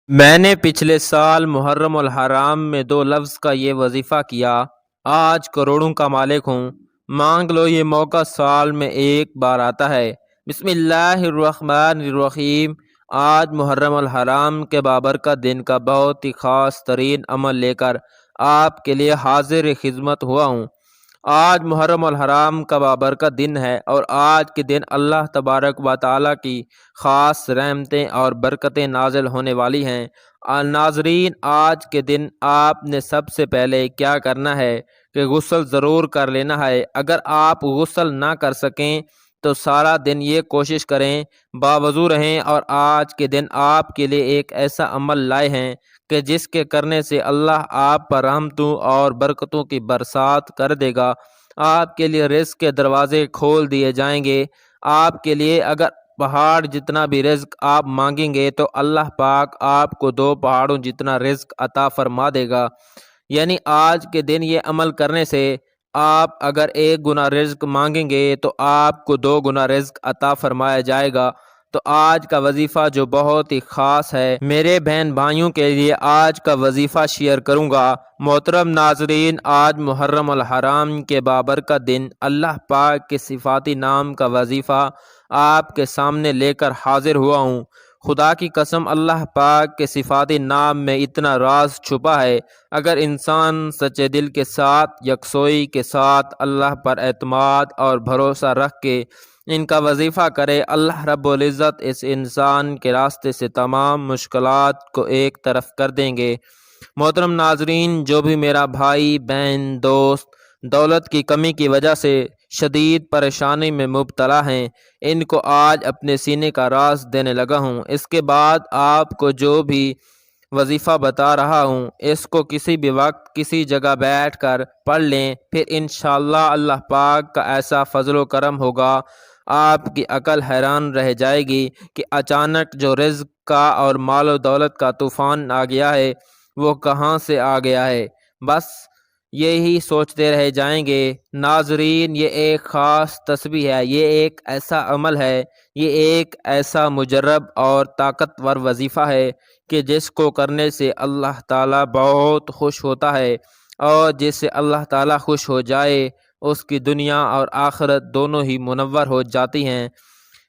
میں نے پچھلے سال محرم الحرام میں 2 لفظ کا یہ وظیفہ کیا۔ آج کروڑوں کا مالک ہوں۔ مانگ لو یہ موقع سال میں ایک بار آتا ہے۔ بسم اللہ الرحمن الرحیم۔ آج محرم الحرام کے بابرکت دن کا بہت ہی خاص ترین عمل لے کر آپ کے لیے حاضر خدمت ہوا ہوں۔ آج محرم الحرام کا بابرکت دن ہے اور آج کے دن اللہ تبارک و تعالیٰ کی خاص رحمتیں اور برکتیں نازل ہونے والی ہیں۔ ناظرین، آج کے دن آپ نے سب سے پہلے کیا کرنا ہے کہ غسل ضرور کر لینا ہے۔ اگر آپ غسل نہ کر سکیں تو سارا دن یہ کوشش کریں باوضو رہیں، اور آج کے دن آپ کے لیے ایک ایسا عمل لائے ہیں کہ جس کے کرنے سے اللہ آپ پر رحمتوں اور برکتوں کی برسات کر دے گا۔ آپ کے لیے رزق کے دروازے کھول دیے جائیں گے۔ آپ کے لیے اگر پہاڑ جتنا بھی رزق آپ مانگیں گے تو اللہ پاک آپ کو 2 پہاڑوں جتنا رزق عطا فرما دے گا۔ یعنی آج کے دن یہ عمل کرنے سے آپ اگر 1 گنا رزق مانگیں گے تو آپ کو 2 گنا رزق عطا فرمایا جائے گا۔ تو آج کا وظیفہ جو بہت ہی خاص ہے، میرے بہن بھائیوں کے لیے آج کا وظیفہ شیئر کروں گا۔ محترم ناظرین، آج محرم الحرام کے بابرکت دن اللہ پاک کے صفاتی نام کا وظیفہ آپ کے سامنے لے کر حاضر ہوا ہوں۔ خدا کی قسم، اللہ پاک کے صفاتی نام میں اتنا راز چھپا ہے۔ اگر انسان سچے دل کے ساتھ، یکسوئی کے ساتھ اللہ پر اعتماد اور بھروسہ رکھ کے ان کا وظیفہ کرے، اللہ رب العزت اس انسان کے راستے سے تمام مشکلات کو ایک طرف کر دیں گے۔ محترم ناظرین، جو بھی میرا بھائی بہن دوست دولت کی کمی کی وجہ سے شدید پریشانی میں مبتلا ہیں، ان کو آج اپنے سینے کا راز دینے لگا ہوں۔ اس کے بعد آپ کو جو بھی وظیفہ بتا رہا ہوں، اس کو کسی بھی وقت کسی جگہ بیٹھ کر پڑھ لیں، پھر انشاءاللہ اللہ پاک کا ایسا فضل و کرم ہوگا، آپ کی عقل حیران رہ جائے گی کہ اچانک جو رزق کا اور مال و دولت کا طوفان آ گیا ہے وہ کہاں سے آ گیا ہے، بس یہی سوچتے رہ جائیں گے۔ ناظرین، یہ ایک خاص تسبیح ہے، یہ ایک ایسا عمل ہے، یہ ایک ایسا مجرب اور طاقتور وظیفہ ہے کہ جس کو کرنے سے اللہ تعالیٰ بہت خوش ہوتا ہے، اور جس سے اللہ تعالیٰ خوش ہو جائے اس کی دنیا اور آخرت دونوں ہی منور ہو جاتی ہیں۔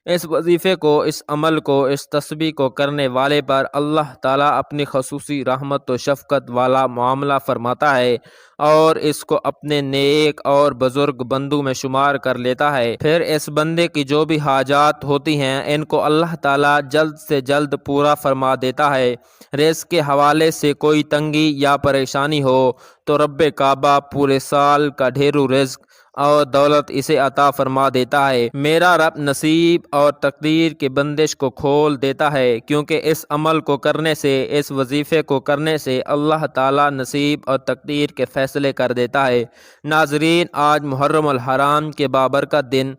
اس وظیفے کو، اس عمل کو، اس تسبیح کو کرنے والے پر اللہ تعالیٰ اپنی خصوصی رحمت و شفقت والا معاملہ فرماتا ہے اور اس کو اپنے نیک اور بزرگ بندوں میں شمار کر لیتا ہے۔ پھر اس بندے کی جو بھی حاجات ہوتی ہیں ان کو اللہ تعالیٰ جلد سے جلد پورا فرما دیتا ہے۔ رزق کے حوالے سے کوئی تنگی یا پریشانی ہو تو رب کعبہ پورے سال کا ڈھیروں رزق اور دولت اسے عطا فرما دیتا ہے۔ میرا رب نصیب اور تقدیر کی بندش کو کھول دیتا ہے، کیونکہ اس عمل کو کرنے سے، اس وظیفے کو کرنے سے اللہ تعالیٰ نصیب اور تقدیر کے فیصلے کر دیتا ہے۔ ناظرین، آج محرم الحرام کے بابرکت دن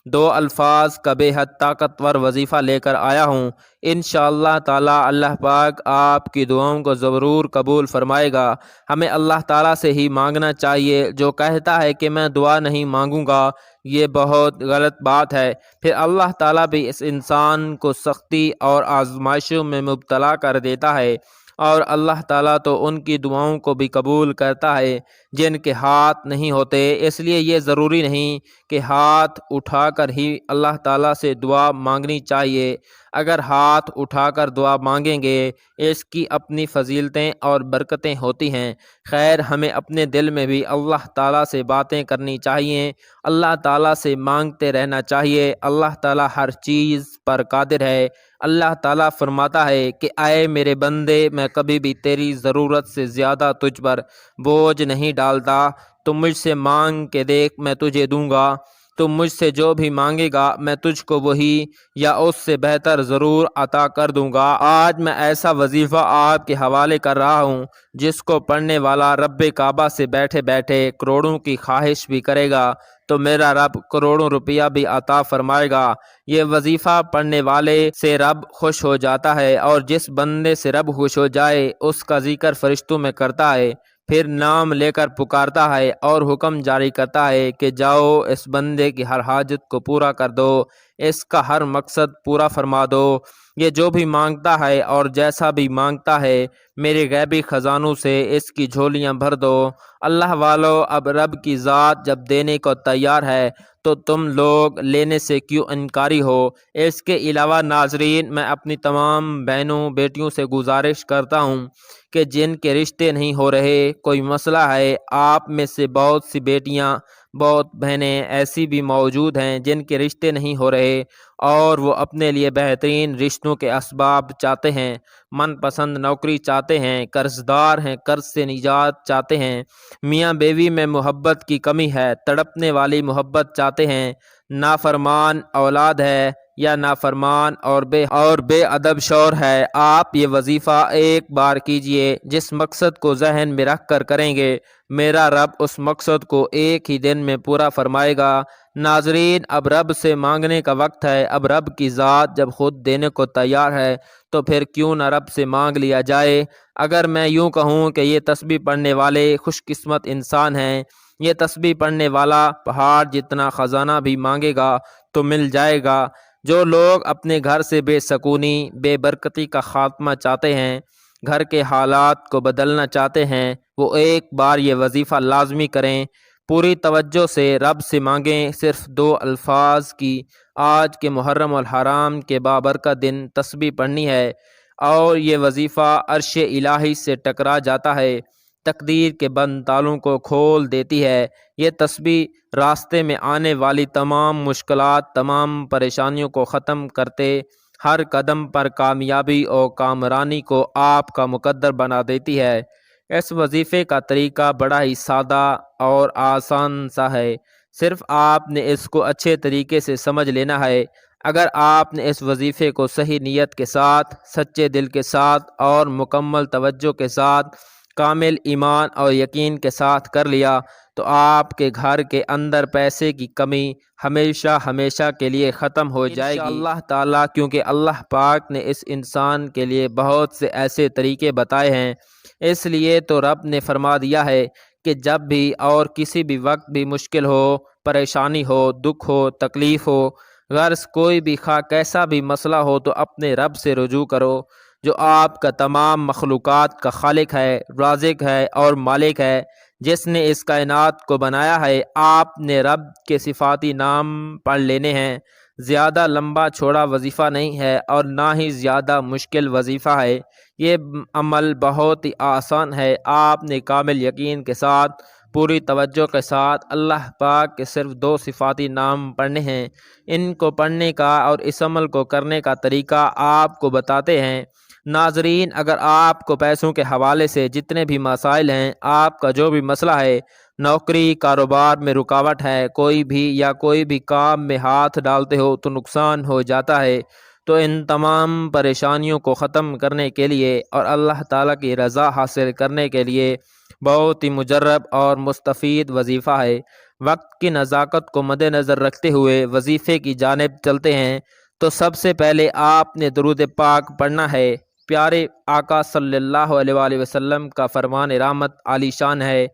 2 الفاظ کا بے حد طاقتور وظیفہ لے کر آیا ہوں۔ انشاءاللہ تعالیٰ اللہ پاک آپ کی دعاؤں کو ضرور قبول فرمائے گا۔ ہمیں اللہ تعالیٰ سے ہی مانگنا چاہیے۔ جو کہتا ہے کہ میں دعا نہیں مانگوں گا، یہ بہت غلط بات ہے۔ پھر اللہ تعالیٰ بھی اس انسان کو سختی اور آزمائشوں میں مبتلا کر دیتا ہے، اور اللہ تعالیٰ تو ان کی دعاؤں کو بھی قبول کرتا ہے جن کے ہاتھ نہیں ہوتے۔ اس لیے یہ ضروری نہیں کہ ہاتھ اٹھا کر ہی اللہ تعالیٰ سے دعا مانگنی چاہیے۔ اگر ہاتھ اٹھا کر دعا مانگیں گے، اس کی اپنی فضیلتیں اور برکتیں ہوتی ہیں۔ خیر، ہمیں اپنے دل میں بھی اللہ تعالیٰ سے باتیں کرنی چاہیے، اللہ تعالیٰ سے مانگتے رہنا چاہیے۔ اللہ تعالیٰ ہر چیز پر قادر ہے۔ اللہ تعالیٰ فرماتا ہے کہ اے میرے بندے، میں کبھی بھی تیری ضرورت سے زیادہ تجھ پر بوجھ نہیں ڈالتا۔ تم مجھ سے مانگ کے دیکھ، میں تجھے دوں گا۔ تم مجھ سے جو بھی مانگے گا میں تجھ کو وہی یا اس سے بہتر ضرور عطا کر دوں گا۔ آج میں ایسا وظیفہ آپ کے حوالے کر رہا ہوں جس کو پڑھنے والا رب کعبہ سے بیٹھے بیٹھے کروڑوں کی خواہش بھی کرے گا تو میرا رب کروڑوں روپیہ بھی عطا فرمائے گا۔ یہ وظیفہ پڑھنے والے سے رب خوش ہو جاتا ہے، اور جس بندے سے رب خوش ہو جائے اس کا ذکر فرشتوں میں کرتا ہے، پھر نام لے کر پکارتا ہے اور حکم جاری کرتا ہے کہ جاؤ اس بندے کی ہر حاجت کو پورا کر دو، اس کا ہر مقصد پورا فرما دو۔ یہ جو بھی مانگتا ہے اور جیسا بھی مانگتا ہے میرے غیبی خزانوں سے اس کی جھولیاں بھر دو۔ اللہ والو، اب رب کی ذات جب دینے کو تیار ہے تو تم لوگ لینے سے کیوں انکاری ہو؟ اس کے علاوہ ناظرین، میں اپنی تمام بہنوں بیٹیوں سے گزارش کرتا ہوں کہ جن کے رشتے نہیں ہو رہے، کوئی مسئلہ ہے، آپ میں سے بہت سی بیٹیاں، بہت بہنیں ایسی بھی موجود ہیں جن کے رشتے نہیں ہو رہے اور وہ اپنے لیے بہترین رشتوں کے اسباب چاہتے ہیں، من پسند نوکری چاہتے ہیں، قرض دار ہیں، قرض سے نجات چاہتے ہیں، میاں بیوی میں محبت کی کمی ہے، تڑپنے والی محبت چاہتے ہیں، نافرمان اولاد ہے یا نافرمان اور بے ادب شوہر ہے۔ آپ یہ وظیفہ ایک بار کیجئے، جس مقصد کو ذہن میں رکھ کر کریں گے میرا رب اس مقصد کو ایک ہی دن میں پورا فرمائے گا۔ ناظرین، اب رب سے مانگنے کا وقت ہے۔ اب رب کی ذات جب خود دینے کو تیار ہے تو پھر کیوں نہ رب سے مانگ لیا جائے۔ اگر میں یوں کہوں کہ یہ تسبیح پڑھنے والے خوش قسمت انسان ہیں، یہ تسبیح پڑھنے والا پہاڑ جتنا خزانہ بھی مانگے گا تو مل جائے گا۔ جو لوگ اپنے گھر سے بے سکونی، بے برکتی کا خاتمہ چاہتے ہیں، گھر کے حالات کو بدلنا چاہتے ہیں، وہ ایک بار یہ وظیفہ لازمی کریں، پوری توجہ سے رب سے مانگیں۔ صرف 2 الفاظ کی آج کے محرم الحرام کے بابرکت دن تسبیح پڑھنی ہے اور یہ وظیفہ عرش الہی سے ٹکرا جاتا ہے، تقدیر کے بند تالوں کو کھول دیتی ہے۔ یہ تسبیح راستے میں آنے والی تمام مشکلات، تمام پریشانیوں کو ختم کرتے، ہر قدم پر کامیابی اور کامرانی کو آپ کا مقدر بنا دیتی ہے۔ اس وظیفے کا طریقہ بڑا ہی سادہ اور آسان سا ہے، صرف آپ نے اس کو اچھے طریقے سے سمجھ لینا ہے۔ اگر آپ نے اس وظیفے کو صحیح نیت کے ساتھ، سچے دل کے ساتھ اور مکمل توجہ کے ساتھ، کامل ایمان اور یقین کے ساتھ کر لیا تو آپ کے گھر کے اندر پیسے کی کمی ہمیشہ ہمیشہ کے لیے ختم ہو جائے گی انشاءاللہ تعالیٰ، کیونکہ اللہ پاک نے اس انسان کے لیے بہت سے ایسے طریقے بتائے ہیں۔ اس لیے تو رب نے فرما دیا ہے کہ جب بھی اور کسی بھی وقت بھی مشکل ہو، پریشانی ہو، دکھ ہو، تکلیف ہو، غرض کوئی بھی خواہ کیسا بھی مسئلہ ہو تو اپنے رب سے رجوع کرو، جو آپ کا تمام مخلوقات کا خالق ہے، رازق ہے اور مالک ہے، جس نے اس کائنات کو بنایا ہے۔ آپ نے رب کے صفاتی نام پڑھ لینے ہیں۔ زیادہ لمبا چوڑا وظیفہ نہیں ہے اور نہ ہی زیادہ مشکل وظیفہ ہے، یہ عمل بہت ہی آسان ہے۔ آپ نے کامل یقین کے ساتھ، پوری توجہ کے ساتھ اللہ پاک کے صرف 2 صفاتی نام پڑھنے ہیں۔ ان کو پڑھنے کا اور اس عمل کو کرنے کا طریقہ آپ کو بتاتے ہیں۔ ناظرین، اگر آپ کو پیسوں کے حوالے سے جتنے بھی مسائل ہیں، آپ کا جو بھی مسئلہ ہے، نوکری، کاروبار میں رکاوٹ ہے، کوئی بھی کام میں ہاتھ ڈالتے ہو تو نقصان ہو جاتا ہے، تو ان تمام پریشانیوں کو ختم کرنے کے لیے اور اللہ تعالیٰ کی رضا حاصل کرنے کے لیے بہت ہی مجرب اور مستفید وظیفہ ہے۔ وقت کی نزاکت کو مد نظر رکھتے ہوئے وظیفے کی جانب چلتے ہیں تو سب سے پہلے آپ نے درود پاک پڑھنا ہے۔ پیارے آقا صلی اللہ علیہ وآلہ وسلم کا فرمان رحمت عالی شان ہے،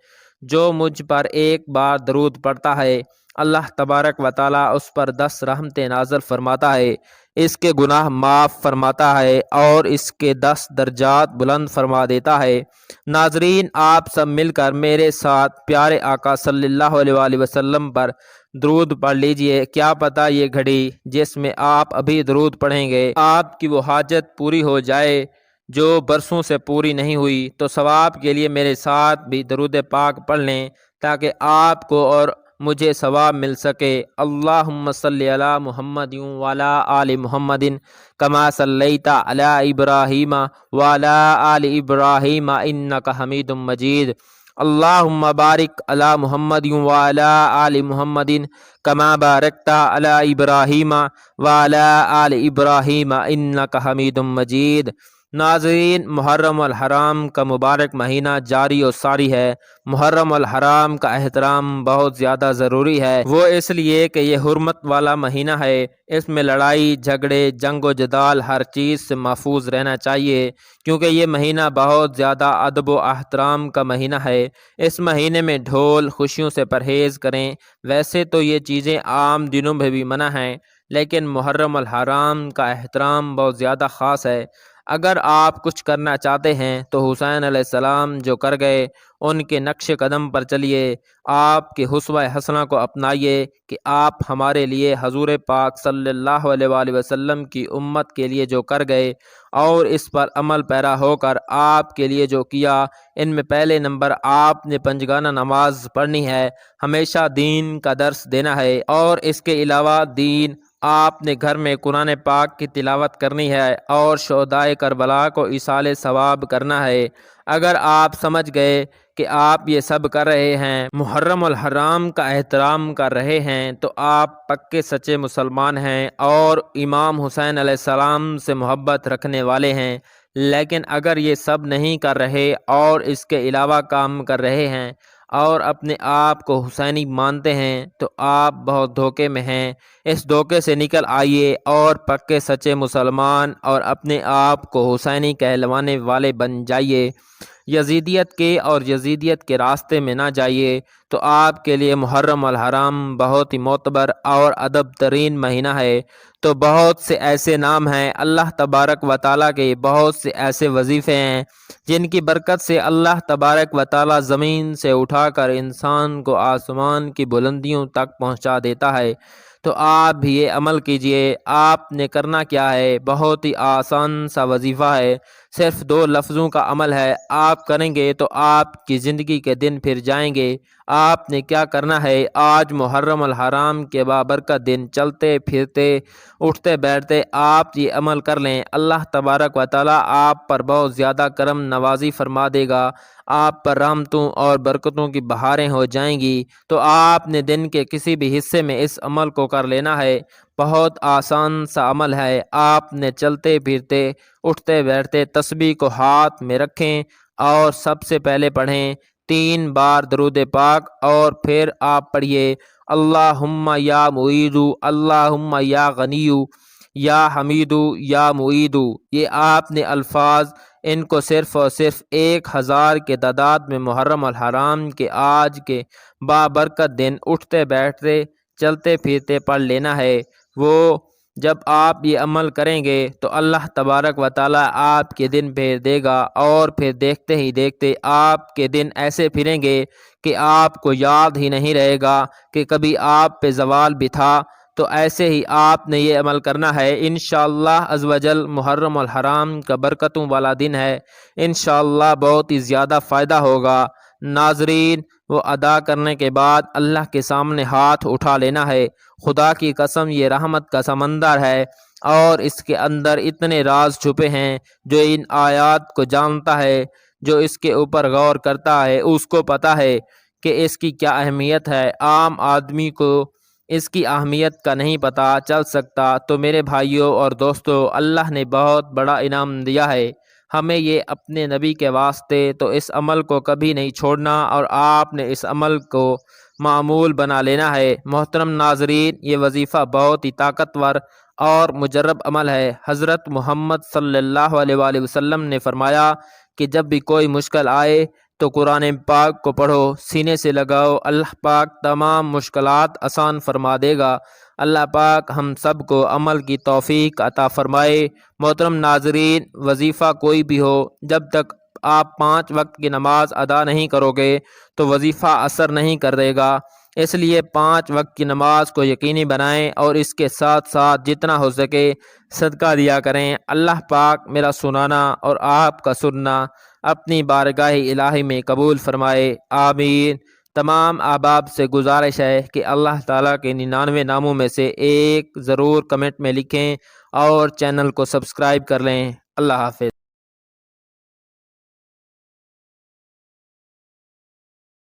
جو مجھ پر ایک بار درود پڑھتا ہے اللہ تبارک و تعالیٰ اس پر 10 رحمتیں نازل فرماتا ہے، اس کے گناہ معاف فرماتا ہے اور اس کے 10 درجات بلند فرما دیتا ہے۔ ناظرین، آپ سب مل کر میرے ساتھ پیارے آقا صلی اللہ علیہ وآلہ وسلم پر درود پڑھ لیجئے۔ کیا پتہ یہ گھڑی جس میں آپ ابھی درود پڑھیں گے آپ کی وہ حاجت پوری ہو جائے جو برسوں سے پوری نہیں ہوئی، تو ثواب کے لیے میرے ساتھ بھی درود پاک پڑھ لیں تاکہ آپ کو اور مجھے ثواب مل سکے۔ اللہم صلی علی محمد وعلی آل محمد کما صلیت علی ابراہیم وعلی آل ابراہیم انک حمید مجید۔ اللہم بارک علی محمد وعلی آل محمد کما بارکت علی ابراہیم وعلی آل ابراہیم انک حمید مجید۔ ناظرین، محرم الحرام کا مبارک مہینہ جاری و ساری ہے۔ محرم الحرام کا احترام بہت زیادہ ضروری ہے، وہ اس لیے کہ یہ حرمت والا مہینہ ہے۔ اس میں لڑائی جھگڑے، جنگ و جدال ہر چیز سے محفوظ رہنا چاہیے، کیونکہ یہ مہینہ بہت زیادہ ادب و احترام کا مہینہ ہے۔ اس مہینے میں ڈھول خوشیوں سے پرہیز کریں۔ ویسے تو یہ چیزیں عام دنوں میں بھی منع ہیں، لیکن محرم الحرام کا احترام بہت زیادہ خاص ہے۔ اگر آپ کچھ کرنا چاہتے ہیں تو حسین علیہ السلام جو کر گئے ان کے نقش قدم پر چلیے، آپ کے اسوہ حسنہ کو اپنائیے کہ آپ ہمارے لیے حضور پاک صلی اللہ علیہ وآلہ وسلم کی امت کے لیے جو کر گئے اور اس پر عمل پیرا ہو کر آپ کے لیے جو کیا، ان میں پہلے نمبر آپ نے پنجگانہ نماز پڑھنی ہے، ہمیشہ دین کا درس دینا ہے، اور اس کے علاوہ دین آپ نے گھر میں قرآن پاک کی تلاوت کرنی ہے اور شہدائے کربلا کو ایصال ثواب کرنا ہے۔ اگر آپ سمجھ گئے کہ آپ یہ سب کر رہے ہیں، محرم الحرام کا احترام کر رہے ہیں، تو آپ پکے سچے مسلمان ہیں اور امام حسین علیہ السلام سے محبت رکھنے والے ہیں۔ لیکن اگر یہ سب نہیں کر رہے اور اس کے علاوہ کام کر رہے ہیں اور اپنے آپ کو حسینی مانتے ہیں تو آپ بہت دھوکے میں ہیں۔ اس دھوکے سے نکل آئیے اور پکے سچے مسلمان اور اپنے آپ کو حسینی کہلوانے والے بن جائیے۔ یزیدیت کے اور یزیدیت کے راستے میں نہ جائیے۔ تو آپ کے لیے محرم الحرام بہت ہی معتبر اور ادب ترین مہینہ ہے۔ تو بہت سے ایسے نام ہیں، اللہ تبارک و تعالیٰ کے بہت سے ایسے وظیفے ہیں جن کی برکت سے اللہ تبارک و تعالیٰ زمین سے اٹھا کر انسان کو آسمان کی بلندیوں تک پہنچا دیتا ہے۔ تو آپ بھی یہ عمل کیجئے۔ آپ نے کرنا کیا ہے؟ بہت ہی آسان سا وظیفہ ہے، صرف 2 لفظوں کا عمل ہے۔ آپ کریں گے تو آپ کی زندگی کے دن پھر جائیں گے۔ آپ نے کیا کرنا ہے؟ آج محرم الحرام کے بابرکت دن چلتے پھرتے اٹھتے بیٹھتے آپ یہ عمل کر لیں، اللہ تبارک و تعالیٰ آپ پر بہت زیادہ کرم نوازی فرما دے گا، آپ پر رحمتوں اور برکتوں کی بہاریں ہو جائیں گی۔ تو آپ نے دن کے کسی بھی حصے میں اس عمل کو کر لینا ہے۔ بہت آسان سا عمل ہے۔ آپ نے چلتے پھرتے اٹھتے بیٹھتے تسبیح کو ہاتھ میں رکھیں اور سب سے پہلے پڑھیں 3 بار درود پاک، اور پھر آپ پڑھیے اللہم یا معیدو، اللہم یا غنیو، یا حمیدو، یا معیدو۔ یہ آپ نے الفاظ ان کو صرف اور صرف 1000 کے تعداد میں محرم الحرام کے آج کے بابرکت دن اٹھتے بیٹھتے چلتے پھرتے پڑھ لینا ہے۔ وہ جب آپ یہ عمل کریں گے تو اللہ تبارک و تعالیٰ آپ کے دن پھیر دے گا، اور پھر دیکھتے ہی دیکھتے آپ کے دن ایسے پھریں گے کہ آپ کو یاد ہی نہیں رہے گا کہ کبھی آپ پہ زوال بھی تھا۔ تو ایسے ہی آپ نے یہ عمل کرنا ہے۔ انشاءاللہ عز و جل محرم الحرام کا برکتوں والا دن ہے، انشاءاللہ بہت ہی زیادہ فائدہ ہوگا۔ ناظرین، وہ ادا کرنے کے بعد اللہ کے سامنے ہاتھ اٹھا لینا ہے۔ خدا کی قسم یہ رحمت کا سمندر ہے اور اس کے اندر اتنے راز چھپے ہیں۔ جو ان آیات کو جانتا ہے، جو اس کے اوپر غور کرتا ہے، اس کو پتہ ہے کہ اس کی کیا اہمیت ہے۔ عام آدمی کو اس کی اہمیت کا نہیں پتہ چل سکتا۔ تو میرے بھائیوں اور دوستوں، اللہ نے بہت بڑا انعام دیا ہے ہمیں یہ اپنے نبی کے واسطے، تو اس عمل کو کبھی نہیں چھوڑنا اور آپ نے اس عمل کو معمول بنا لینا ہے۔ محترم ناظرین، یہ وظیفہ بہت ہی طاقتور اور مجرب عمل ہے۔ حضرت محمد صلی اللہ علیہ وآلہ وسلم نے فرمایا کہ جب بھی کوئی مشکل آئے تو قرآن پاک کو پڑھو، سینے سے لگاؤ، اللہ پاک تمام مشکلات آسان فرما دے گا۔ اللہ پاک ہم سب کو عمل کی توفیق عطا فرمائے۔ محترم ناظرین، وظیفہ کوئی بھی ہو، جب تک آپ 5 وقت کی نماز ادا نہیں کرو گے تو وظیفہ اثر نہیں کر دے گا۔ اس لیے 5 وقت کی نماز کو یقینی بنائیں اور اس کے ساتھ ساتھ جتنا ہو سکے صدقہ دیا کریں۔ اللہ پاک میرا سنانا اور آپ کا سننا اپنی بارگاہ الہی میں قبول فرمائے، آمین۔ تمام احباب سے گزارش ہے کہ اللہ تعالیٰ کے 99 ناموں میں سے ایک ضرور کمنٹ میں لکھیں اور چینل کو سبسکرائب کر لیں۔ اللہ حافظ۔